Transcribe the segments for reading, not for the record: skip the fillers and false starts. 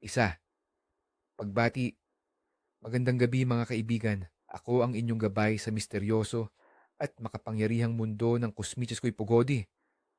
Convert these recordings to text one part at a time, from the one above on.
Isa, pagbati. Magandang gabi mga kaibigan. Ako ang inyong gabay sa misteryoso at makapangyarihang mundo ng Kosmicheskoy Pugodi,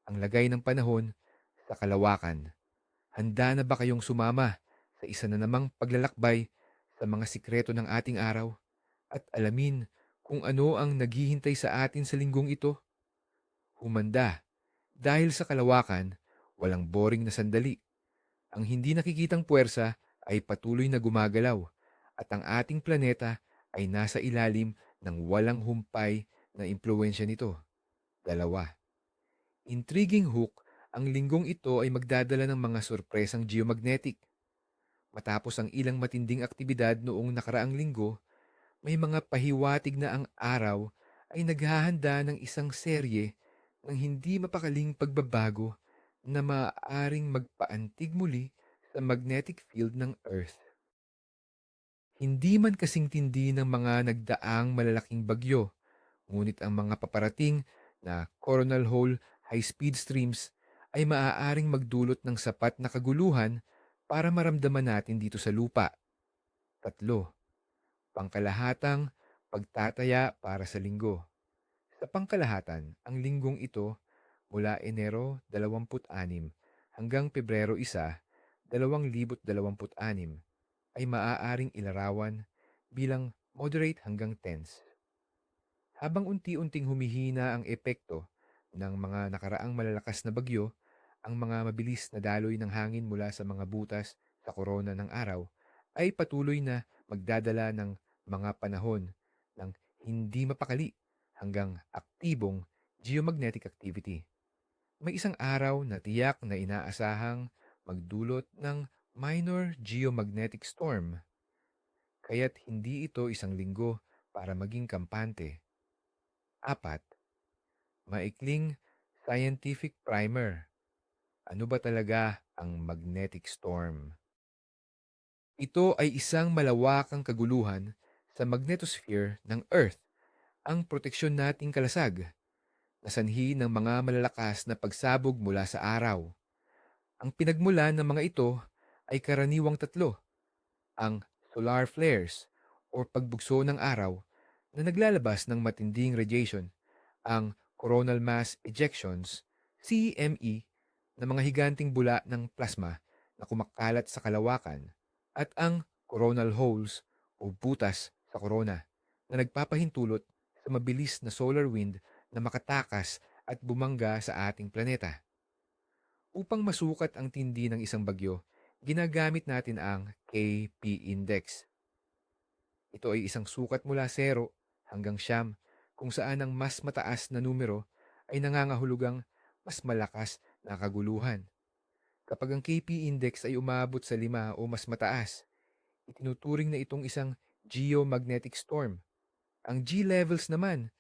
ang lagay ng panahon sa kalawakan. Handa na ba kayong sumama sa isa na namang paglalakbay sa mga sikreto ng ating araw at alamin kung ano ang naghihintay sa atin sa linggong ito? Humanda, dahil sa kalawakan, walang boring na sandali. Ang hindi nakikitang puwersa ay patuloy na gumagalaw at ang ating planeta ay nasa ilalim ng walang humpay na impluensya nito. Dalawa. Intriguing hook, ang linggong ito ay magdadala ng mga sorpresang geomagnetic. Matapos ang ilang matinding aktibidad noong nakaraang linggo, may mga pahiwatig na ang araw ay naghahanda ng isang serye ng hindi mapakaling pagbabago na maaaring magpaantig muli sa magnetic field ng Earth. Hindi man kasing tindi ng mga nagdaang malalaking bagyo, ngunit ang mga paparating na coronal hole high-speed streams ay maaaring magdulot ng sapat na kaguluhan para maramdaman natin dito sa lupa. Tatlo, pangkalahatang pagtataya para sa linggo. Sa pangkalahatan, ang linggong ito mula Enero 26 hanggang Pebrero 1, 2026 ay maaaring ilarawan bilang moderate hanggang tense. Habang unti-unting humihina ang epekto ng mga nakaraang malalakas na bagyo, ang mga mabilis na daloy ng hangin mula sa mga butas sa korona ng araw ay patuloy na magdadala ng mga panahon ng hindi mapakali hanggang aktibong geomagnetic activity. May isang araw na tiyak na inaasahang magdulot ng minor geomagnetic storm, kaya't hindi ito isang linggo para maging kampante. Apat, maikling scientific primer. Ano ba talaga ang magnetic storm? Ito ay isang malawakang kaguluhan sa magnetosphere ng Earth, ang proteksyon nating kalasag, na sanhi ng mga malalakas na pagsabog mula sa araw. Ang pinagmulan ng mga ito ay karaniwang tatlo: ang solar flares o pagbugso ng araw na naglalabas ng matinding radiation, ang coronal mass ejections, CME, na mga higanting bula ng plasma na kumakalat sa kalawakan, at ang coronal holes o butas sa korona na nagpapahintulot sa mabilis na solar wind na makatakas at bumangga sa ating planeta. Upang masukat ang tindi ng isang bagyo, ginagamit natin ang KP index. Ito ay isang sukat mula 0 hanggang 9, kung saan ang mas mataas na numero ay nangangahulugang mas malakas na kaguluhan. Kapag ang KP index ay umabot sa 5 o mas mataas, itinuturing na itong isang geomagnetic storm. Ang G levels naman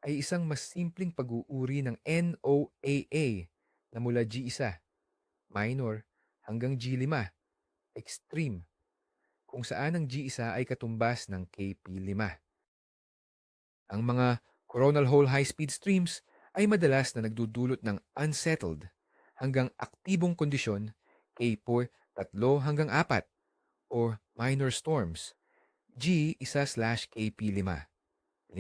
ay isang mas simpleng pag-uuri ng NOAA na mula G1, minor, hanggang G5, extreme, kung saan ang G1 ay katumbas ng KP5. Ang mga coronal hole high-speed streams ay madalas na nagdudulot ng unsettled hanggang aktibong kondisyon, K4 3 hanggang 4, or minor storms, G1/KP5. 5.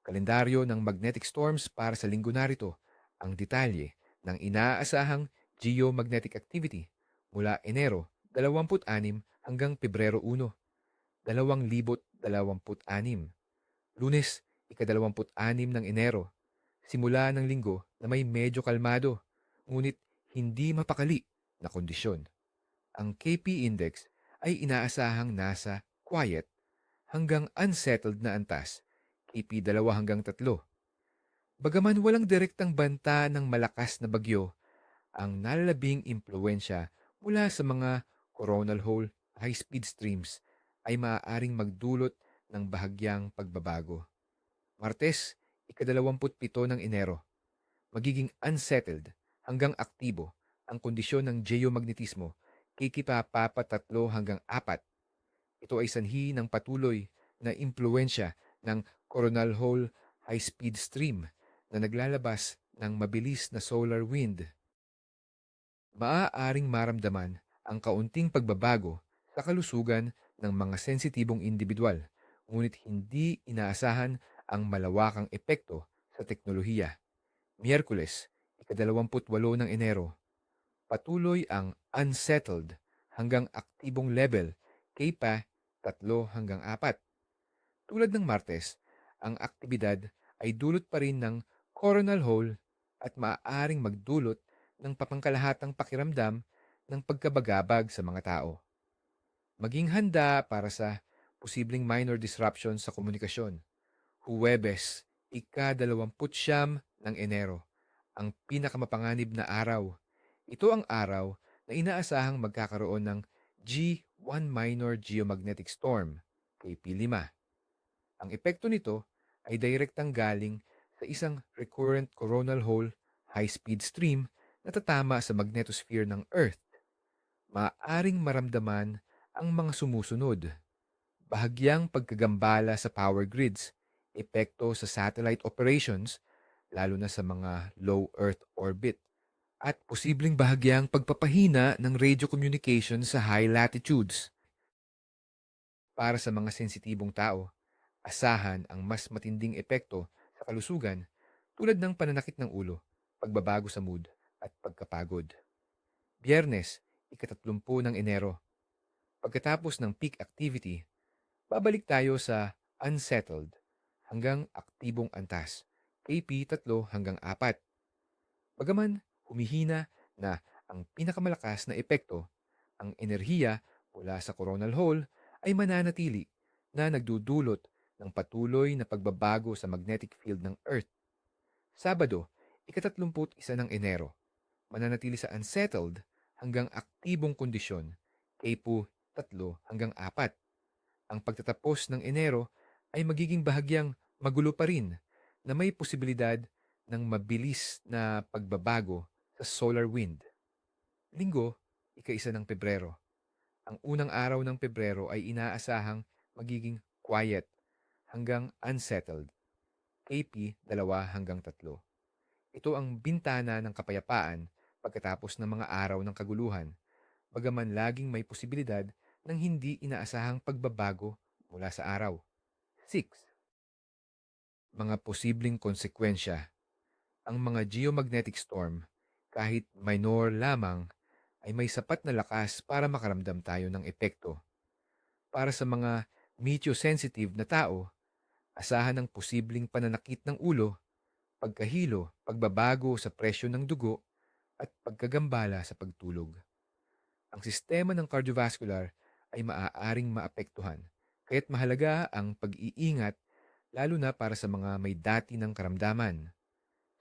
Kalendaryo ng magnetic storms para sa linggo narito. Ang detalye ng inaasahang geomagnetic activity mula Enero 26 hanggang Pebrero 1, 2026. Lunes, ika-26 ng Enero. Simula ng linggo na may medyo kalmado, ngunit hindi mapakali na kondisyon. Ang KP index ay inaasahang nasa quiet hanggang unsettled na antas, KP 2 hanggang 3. Bagaman walang direktang banta ng malakas na bagyo, ang nalalabing impluensya mula sa mga coronal hole high-speed streams ay maaaring magdulot ng bahagyang pagbabago. Martes, ika-27 ng Enero. Magiging unsettled hanggang aktibo ang kondisyon ng geomagnetismo, KP 3 hanggang 4. Ito ay sanhi ng patuloy na impluensya ng coronal hole high-speed stream na naglalabas ng mabilis na solar wind. Maaaring maramdaman ang kaunting pagbabago sa kalusugan ng mga sensitibong individual, ngunit hindi inaasahan ang malawakang epekto sa teknolohiya. Miyerkules, ika-28 ng Enero, patuloy ang unsettled hanggang aktibong level, KPA 3 hanggang 4. Tulad ng Martes, ang aktibidad ay dulot pa rin ng coronal hole at maaaring magdulot ng papangkalahatang pakiramdam ng pagkabagabag sa mga tao. Maging handa para sa posibleng minor disruption sa komunikasyon. Huwebes, ika-29 ng Enero, ang pinakamapanganib na araw. Ito ang araw na inaasahang magkakaroon ng G1 minor geomagnetic storm, KP5. Ang epekto nito ay direktang galing sa isang recurrent coronal hole high-speed stream na tatama sa magnetosphere ng Earth. Maaaring maramdaman ang mga sumusunod: bahagyang pagkagambala sa power grids, epekto sa satellite operations, lalo na sa mga low Earth orbit, at posibleng bahagyang pagpapahina ng radio communication sa high latitudes. Para sa mga sensitibong tao, asahan ang mas matinding epekto sa kalusugan tulad ng pananakit ng ulo, pagbabago sa mood, at pagkapagod. Biyernes, ika-30 ng Enero. Pagkatapos ng peak activity, babalik tayo sa unsettled hanggang aktibong antas, KP 3 hanggang 4. Bagaman humihina na ang pinakamalakas na epekto, ang enerhiya mula sa coronal hole ay mananatili na nagdudulot ng patuloy na pagbabago sa magnetic field ng Earth. Sabado, ika-31 ng Enero, mananatili sa unsettled hanggang aktibong kondisyon, KP 3 hanggang 4. Ang pagtatapos ng Enero ay magiging bahagyang magulo pa rin na may posibilidad ng mabilis na pagbabago sa solar wind. Linggo, ika-1 ng Pebrero. Ang unang araw ng Pebrero ay inaasahang magiging quiet hanggang unsettled, KP 2 hanggang 3. Ito ang bintana ng kapayapaan pagkatapos ng mga araw ng kaguluhan, bagaman laging may posibilidad ng hindi inaasahang pagbabago mula sa araw. 6. Mga posibleng konsekwensya. Ang mga geomagnetic storm, kahit minor lamang, ay may sapat na lakas para makaramdam tayo ng epekto. Para sa mga meteosensitive na tao, asahan ang posibleng pananakit ng ulo, pagkahilo, pagbabago sa presyo ng dugo, at pagkagambala sa pagtulog. Ang sistema ng cardiovascular ay maaaring maapektuhan, kaya't mahalaga ang pag-iingat lalo na para sa mga may dati ng karamdaman.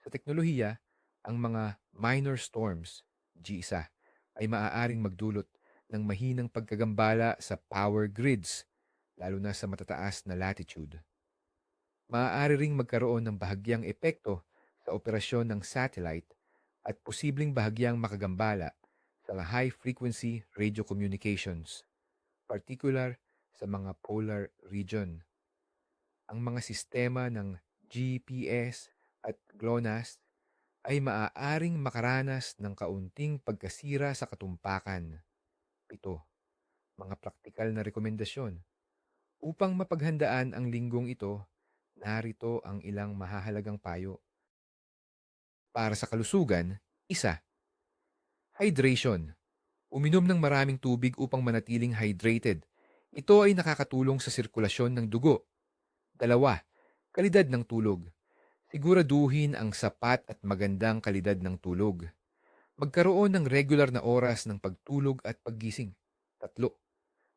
Sa teknolohiya, ang mga minor storms, G1, ay maaaring magdulot ng mahinang pagkagambala sa power grids, lalo na sa matataas na latitude. Maaari ring magkaroon ng bahagyang epekto sa operasyon ng satellite at posibleng bahagyang makagambala sa high-frequency radio communications, particular sa mga polar region. Ang mga sistema ng GPS at GLONASS ay maaaring makaranas ng kaunting pagkasira sa katumpakan. 7. Mga praktikal na rekomendasyon. Upang mapaghandaan ang linggong ito, narito ang ilang mahahalagang payo. Para sa kalusugan, 1. Hydration. Uminom ng maraming tubig upang manatiling hydrated. Ito ay nakakatulong sa sirkulasyon ng dugo. 2. Kalidad ng tulog. Siguraduhin ang sapat at magandang kalidad ng tulog. Magkaroon ng regular na oras ng pagtulog at paggising. 3.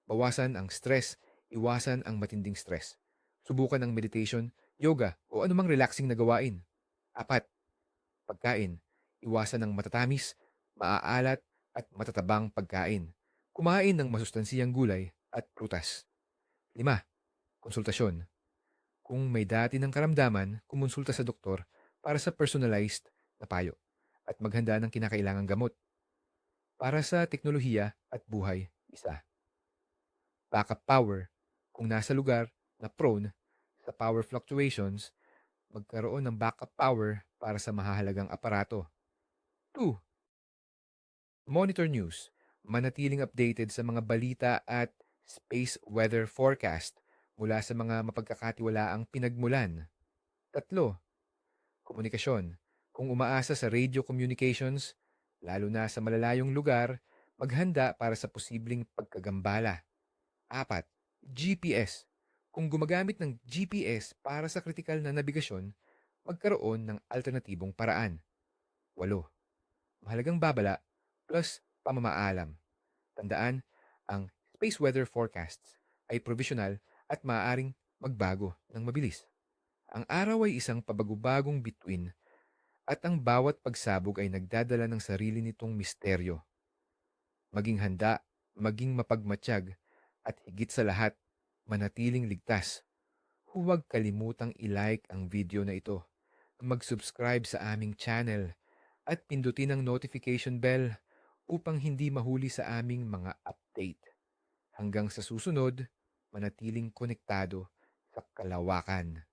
Bawasan ang stress, iwasan ang matinding stress. Subukan ang meditation, yoga o anumang relaxing na gawain. 4. Pagkain. Iwasan ang matatamis, maaalat at matatabang pagkain. Kumain ng masustansiyang gulay at prutas. 5. Konsultasyon. Kung may dati ng karamdaman, kumonsulta sa doktor para sa personalized na payo at maghanda ng kinakailangang gamot. Para sa teknolohiya at buhay, 1. Backup power. Kung nasa lugar na prone sa power fluctuations, magkaroon ng backup power para sa mahahalagang aparato. 2. Monitor news. Manatiling updated sa mga balita at space weather forecast mula sa mga mapagkakatiwalaang pinagmulan. 3. Komunikasyon. Kung umaasa sa radio communications, lalo na sa malalayong lugar, maghanda para sa posibleng pagkagambala. 4. GPS. Kung gumagamit ng GPS para sa kritikal na nabigasyon, magkaroon ng alternatibong paraan. 8. Mahalagang babala plus pamamaalam. Tandaan, ang space weather forecasts ay provisional at maaaring magbago ng mabilis. Ang araw ay isang pabagubagong bituin at ang bawat pagsabog ay nagdadala ng sarili nitong misteryo. Maging handa, maging mapagmatsyag, at higit sa lahat, manatiling ligtas. Huwag kalimutang i-like ang video na ito, mag-subscribe sa aming channel, at pindutin ang notification bell upang hindi mahuli sa aming mga update. Hanggang sa susunod, manatiling konektado sa kalawakan.